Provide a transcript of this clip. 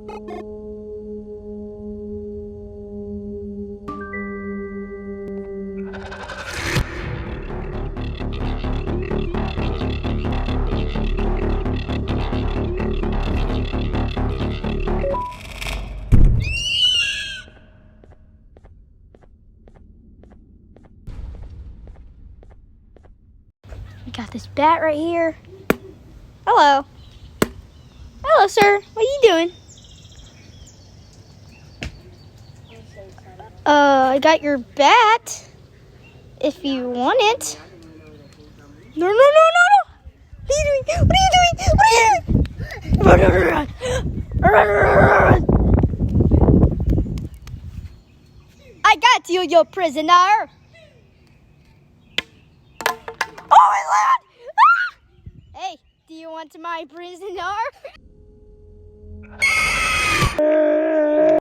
We got this bat right here. Hello. Hello, sir. What are you doing? I got your bat. If you want it. No, no, no, no, no. What are you doing? What are you doing? What are you doing? Run, run, run. Run, run, run, run. I got you, you prisoner. Oh, my lord. Ah! Hey, do you want my prisoner?